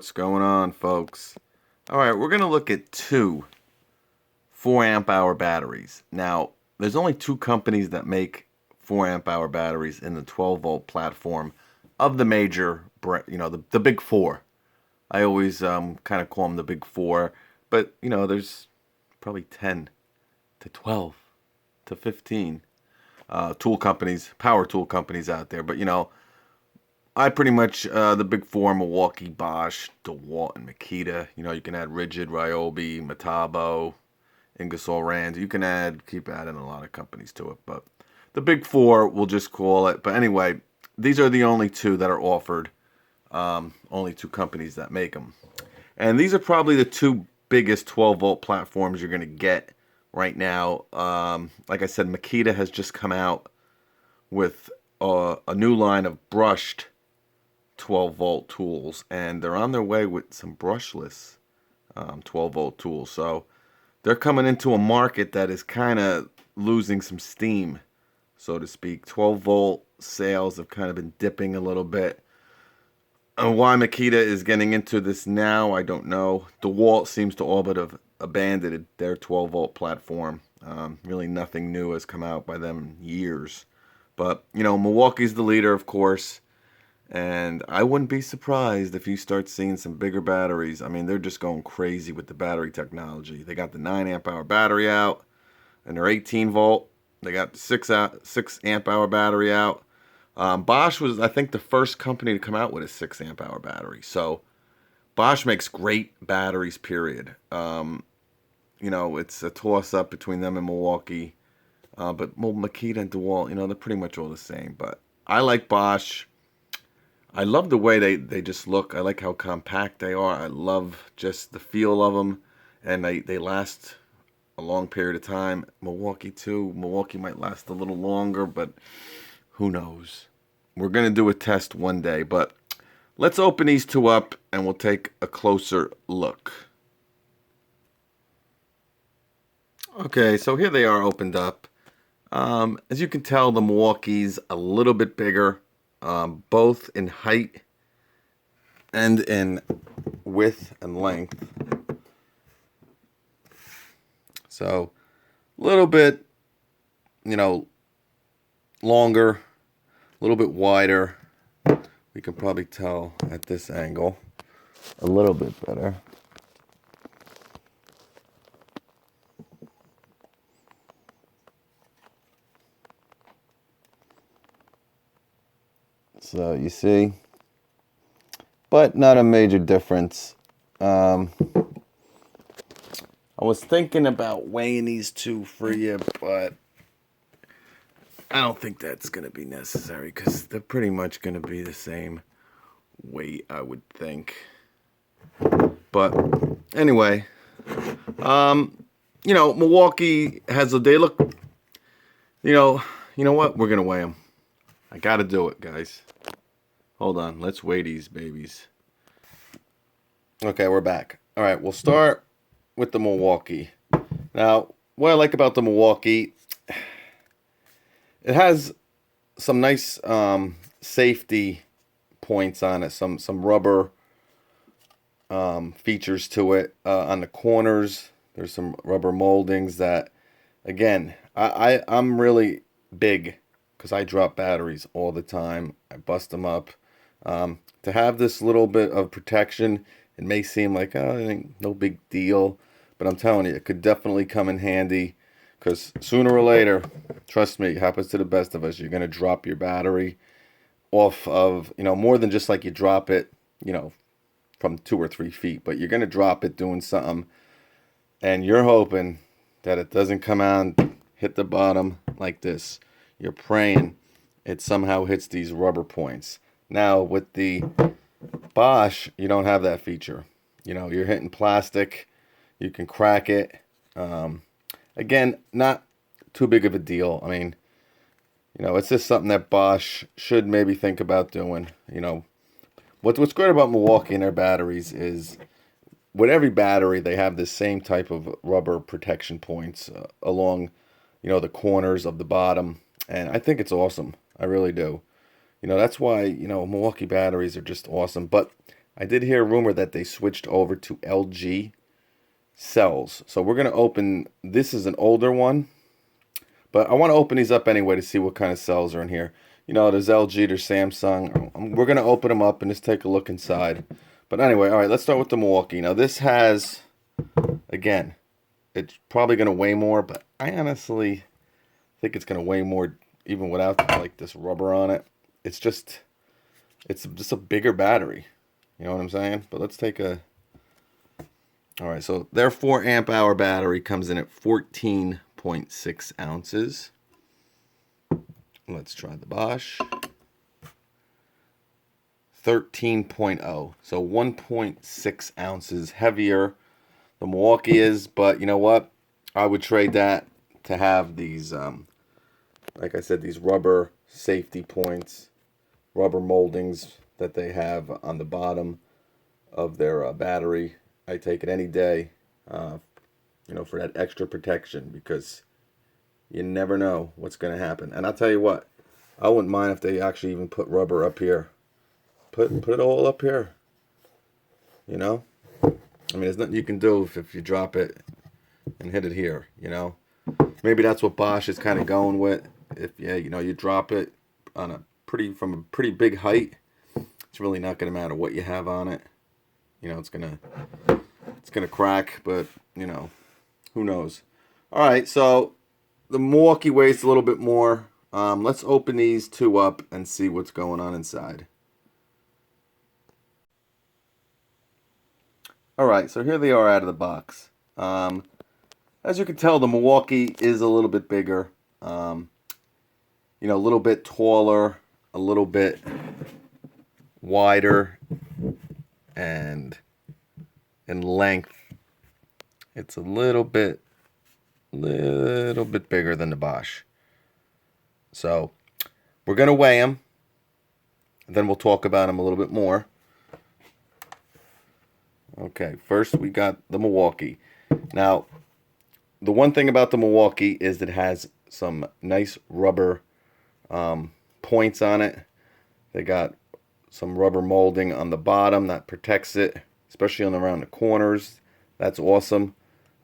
What's going on, folks? Alright, we're going to look at two 4 amp hour batteries. Now, there's only two companies that make 4 amp hour batteries in the 12 volt platform of the major, the big four. I always kind of call them the big four, but there's probably 10 to 12 to 15 tool companies, power tool companies out there. But I pretty much, the big four: Milwaukee, Bosch, DeWalt, and Makita. You can add Rigid, Ryobi, Metabo, Ingersoll Rand. You can keep adding a lot of companies to it. But the big four, we'll just call it. But anyway, these are the only two that are offered. Only two companies that make them. And these are probably the two biggest 12 volt platforms you're going to get right now. Like I said, Makita has just come out with a new line of brushed 12 volt tools, and they're on their way with some brushless 12 volt tools. So they're coming into a market that is kind of losing some steam, so to speak. 12 volt sales have kind of been dipping a little bit. And why Makita is getting into this now, I don't know. DeWalt seems to all but have abandoned their 12 volt platform. Really nothing new has come out by them in years. But Milwaukee's the leader, of course. And I wouldn't be surprised if you start seeing some bigger batteries. I mean, they're just going crazy with the battery technology. They got the 9 amp hour battery out, and they're 18 volt. They got the 6 amp hour battery out. Bosch was, I think, the first company to come out with a 6 amp hour battery. So Bosch makes great batteries, period. It's a toss up between them and Milwaukee. But Makita and DeWalt, they're pretty much all the same. But I like Bosch. I love the way they just look. I like how compact they are. I love just the feel of them. And they last a long period of time. Milwaukee too. Milwaukee might last a little longer, but who knows? We're going to do a test one day. But let's open these two up and we'll take a closer look. Okay, so here they are opened up. As you can tell, the Milwaukee's a little bit bigger. Both in height and in width and length. So a little bit, longer, a little bit wider. We can probably tell at this angle a little bit better. So you see, but not a major difference. I was thinking about weighing these two for you, but I don't think that's going to be necessary because they're pretty much going to be the same weight, I would think. But anyway, Milwaukee they look, you know what? We're going to weigh them. I got to do it, guys. Hold on. Let's weigh these babies. Okay, we're back. All right, we'll start with the Milwaukee. Now, what I like about the Milwaukee, it has some nice safety points on it. Some rubber features to it. On the corners, there's some rubber moldings that, again, I'm really big because I drop batteries all the time. I bust them up. To have this little bit of protection, it may seem like no big deal, but I'm telling you, it could definitely come in handy because sooner or later, trust me, it happens to the best of us. You're going to drop your battery off of, more than just like you drop it, from 2 or 3 feet, but you're going to drop it doing something, and you're hoping that it doesn't come out and hit the bottom like this. You're praying it somehow hits these rubber points. Now, with the Bosch, you don't have that feature. You're hitting plastic. You can crack it. Again, not too big of a deal. I mean, it's just something that Bosch should maybe think about doing. What's great about Milwaukee and their batteries is with every battery, they have the same type of rubber protection points along, the corners of the bottom. And I think it's awesome. I really do. That's why, Milwaukee batteries are just awesome. But I did hear a rumor that they switched over to LG cells. So we're going to open, this is an older one, but I want to open these up anyway to see what kind of cells are in here. You know, there's LG, there's Samsung. We're going to open them up and just take a look inside. But anyway, all right, let's start with the Milwaukee. Now this has, again, it's probably going to weigh more, but I honestly think it's going to weigh more even without like this rubber on it. It's just a bigger battery. You know what I'm saying? But let's take a... All right, so their 4 amp hour battery comes in at 14.6 ounces. Let's try the Bosch. 13.0, so 1.6 ounces heavier. The Milwaukee is, but you know what? I would trade that to have these, like I said, these rubber safety points, rubber moldings that they have on the bottom of their battery. I take it any day, you know, for that extra protection, because you never know what's going to happen. And I'll tell you what, I wouldn't mind if they actually even put rubber up here. Put it all up here, you know? I mean, there's nothing you can do if you drop it and hit it here, you know? Maybe that's what Bosch is kind of going with. If, yeah, you know, you drop it on from a pretty big height, it's really not going to matter what you have on it. You know, it's gonna crack, but, you know, who knows? All right, so the Milwaukee weighs a little bit more. Let's open these two up and see what's going on inside. All right, so here they are out of the box. As you can tell, the Milwaukee is a little bit bigger. You know, a little bit taller, a little bit wider, and in length, it's a little bit bigger than the Bosch. So we're gonna weigh them, and then we'll talk about them a little bit more. Okay, first we got the Milwaukee. Now, the one thing about the Milwaukee is it has some nice rubber points on it. They got some rubber molding on the bottom that protects it, especially around the corners. That's awesome.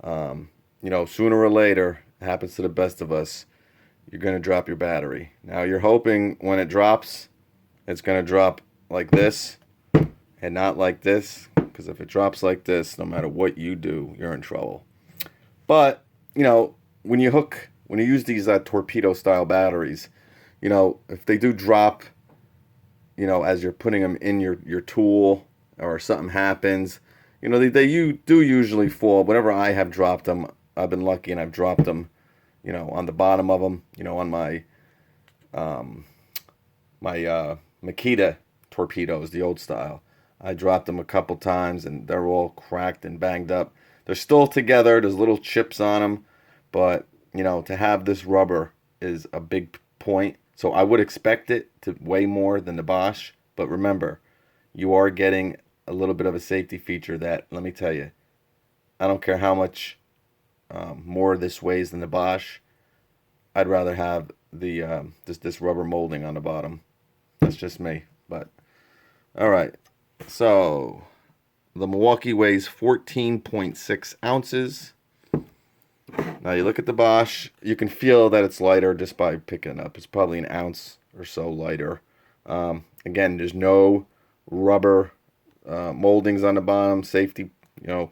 You know, sooner or later, it happens to the best of us, you're going to drop your battery. Now, you're hoping when it drops, it's going to drop like this and not like this, because if it drops like this, no matter what you do, you're in trouble. But, you know, when you use these torpedo style batteries, you know, if they do drop, you know, as you're putting them in your tool, or something happens, you know, they do usually fall. Whenever I have dropped them, I've been lucky and I've dropped them, you know, on the bottom of them, you know, on my Makita torpedoes, the old style. I dropped them a couple times and they're all cracked and banged up. They're still together. There's little chips on them, but, you know, to have this rubber is a big point. So I would expect it to weigh more than the Bosch, but remember, you are getting a little bit of a safety feature that, let me tell you, I don't care how much more this weighs than the Bosch. I'd rather have the this rubber molding on the bottom. That's just me. But all right, so the Milwaukee weighs 14.6 ounces. Now you look at the Bosch, you can feel that it's lighter just by picking it up. It's probably an ounce or so lighter. Again, there's no rubber moldings on the bottom, safety, you know,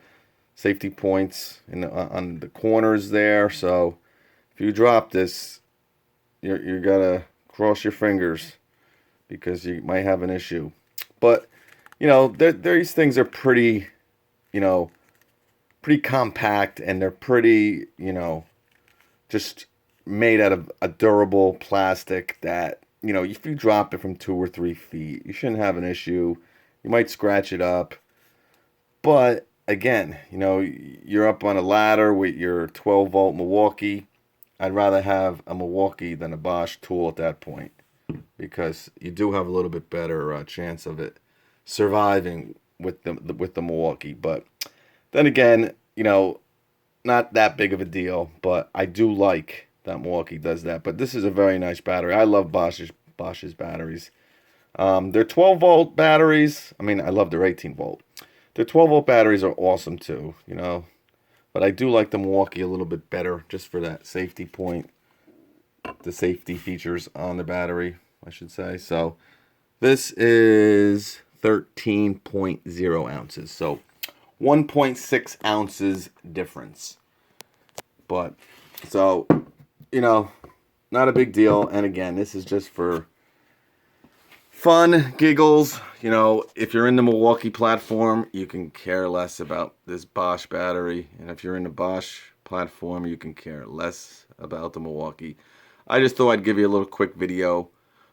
safety points on the corners there. So if you drop this, you gotta cross your fingers because you might have an issue. But you know, these things are pretty, you know, pretty compact, and they're pretty, you know, just made out of a durable plastic that, you know, if you drop it from 2 or 3 feet, you shouldn't have an issue. You might scratch it up, but again, you know, you're up on a ladder with your 12-volt Milwaukee. I'd rather have a Milwaukee than a Bosch tool at that point, because you do have a little bit better chance of it surviving with the Milwaukee. But then again, you know, not that big of a deal, but I do like that Milwaukee does that. But this is a very nice battery. I love Bosch's batteries. Their 12 volt batteries, I mean, I love their 18 volt. Their 12 volt batteries are awesome too, you know. But I do like the Milwaukee a little bit better just for that safety point, the safety features on the battery, I should say. So this is 13.0 ounces. So 1.6 ounces difference. But so, you know, not a big deal. And again, this is just for fun, giggles. You know, if you're in the Milwaukee platform, you can care less about this Bosch battery. And if you're in the Bosch platform, you can care less about the Milwaukee. I just thought I'd give you a little quick video,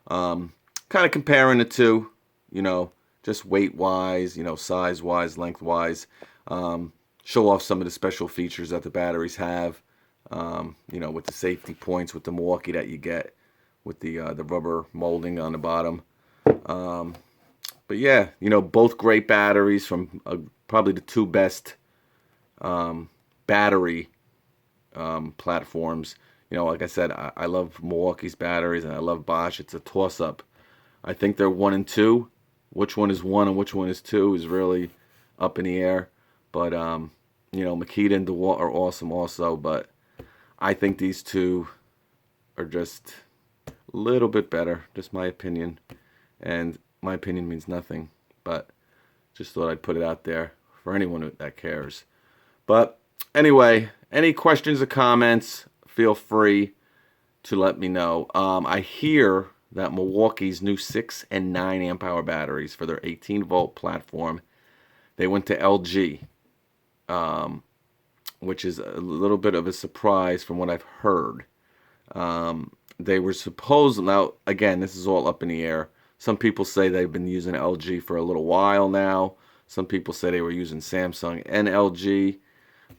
kind of comparing the two, you know, just weight-wise, you know, size-wise, length-wise. Show off some of the special features that the batteries have, you know, with the safety points with the Milwaukee that you get with the rubber molding on the bottom. But yeah, you know, both great batteries from probably the two best battery platforms. You know, like I said, I love Milwaukee's batteries and I love Bosch. It's a toss-up. I think they're 1 and 2. Which one is 1 and which one is 2 is really up in the air. But, you know, Makita and DeWalt are awesome also. But I think these two are just a little bit better. Just my opinion. And my opinion means nothing. But just thought I'd put it out there for anyone that cares. But anyway, any questions or comments, feel free to let me know. I hear that Milwaukee's new 6 and 9 amp hour batteries for their 18 volt platform, they went to LG, which is a little bit of a surprise from what I've heard. They were supposed, now again, this is all up in the air. Some people say they've been using LG for a little while now. Some people say they were using Samsung and LG.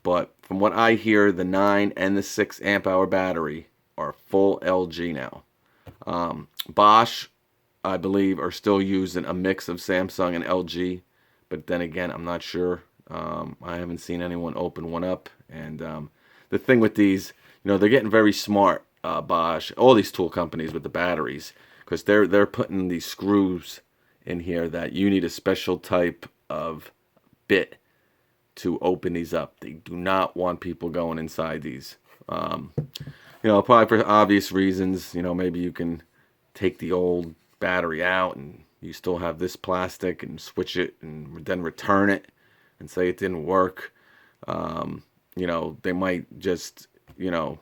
But from what I hear, the 9 and the 6 amp hour battery are full LG now. Bosch, I believe, are still using a mix of Samsung and LG. But then again, I'm not sure. I haven't seen anyone open one up. And the thing with these, you know, they're getting very smart, Bosch, all these tool companies with the batteries. Because they're putting these screws in here that you need a special type of bit to open these up. They do not want people going inside these. You know, probably for obvious reasons. You know, maybe you can take the old battery out and you still have this plastic and switch it and then return it and say it didn't work. You know, they might just, you know,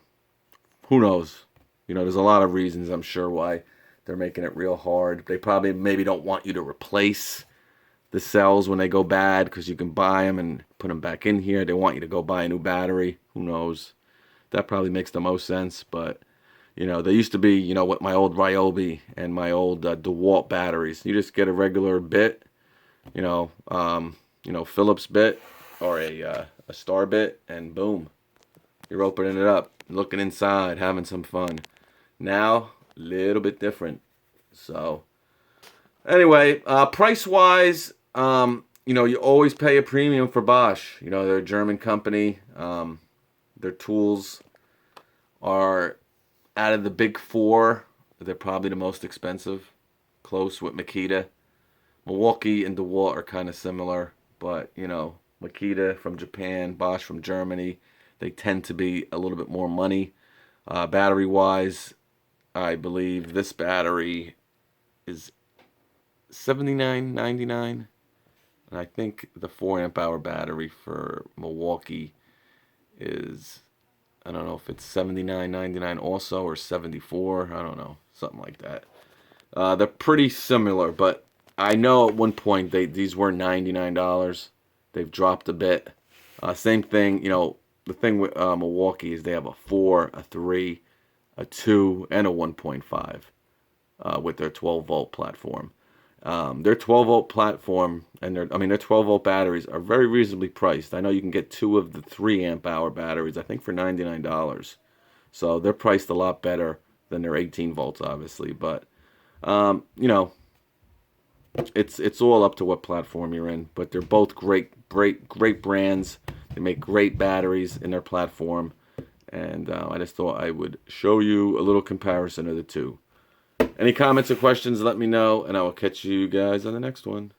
who knows? You know, there's a lot of reasons, I'm sure, why they're making it real hard. They probably maybe don't want you to replace the cells when they go bad because you can buy them and put them back in here. They want you to go buy a new battery. Who knows? That probably makes the most sense. But, you know, they used to be, you know, with my old Ryobi and my old DeWalt batteries. You just get a regular bit, you know, Phillips bit or a star bit, and boom, you're opening it up, looking inside, having some fun. Now, a little bit different. So, anyway, price-wise, you know, you always pay a premium for Bosch. You know, they're a German company. Their tools are, out of the big four, they're probably the most expensive, close with Makita. Milwaukee and DeWalt are kind of similar, but, you know, Makita from Japan, Bosch from Germany, they tend to be a little bit more money. Battery-wise, I believe this battery is $79.99. And I think the 4 amp hour battery for Milwaukee is, I don't know if it's $79.99 also or $74. I don't know, something like that. They're pretty similar, but I know at one point these were $99. They've dropped a bit. Same thing, you know, the thing with Milwaukee is they have a 4, a 3, a 2, and a 1.5 with their 12 volt platform. Their 12 volt platform and their 12 volt batteries are very reasonably priced. I know you can get 2 of the 3 amp hour batteries, I think, for $99. So they're priced a lot better than their 18 volts, obviously. But you know, it's all up to what platform you're in. But they're both great brands. They make great batteries in their platform, and I just thought I would show you a little comparison of the two. Any comments or questions, let me know, and I will catch you guys on the next one.